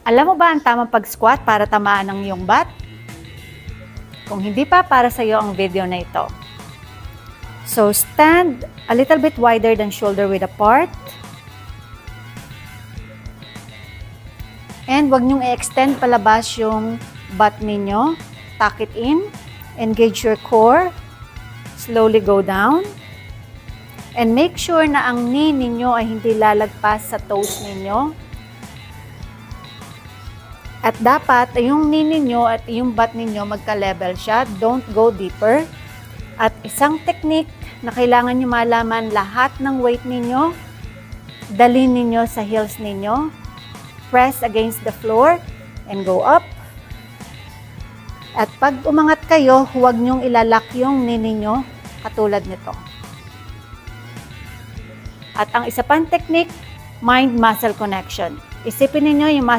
Alam mo ba ang tamang pag-squat para tamaan ng iyong butt? Kung hindi pa, para sa iyo ang video na ito. So, stand a little bit wider than shoulder width apart. And wag niyong i-extend palabas yung butt ninyo. Tuck it in. Engage your core. Slowly go down. And make sure na ang knee ninyo ay hindi lalagpas sa toes ninyo. At dapat yung knee ninyo at yung butt ninyo magka-level siya. Don't go deeper. At isang technique na kailangan nyo malaman lahat ng weight ninyo, dalhin ninyo sa heels ninyo. Press against the floor and go up. At pag umangat kayo, huwag nyong ilalak yung knee ninyo katulad nito. At ang isa pang technique, mind-muscle connection. Isipin ninyo yung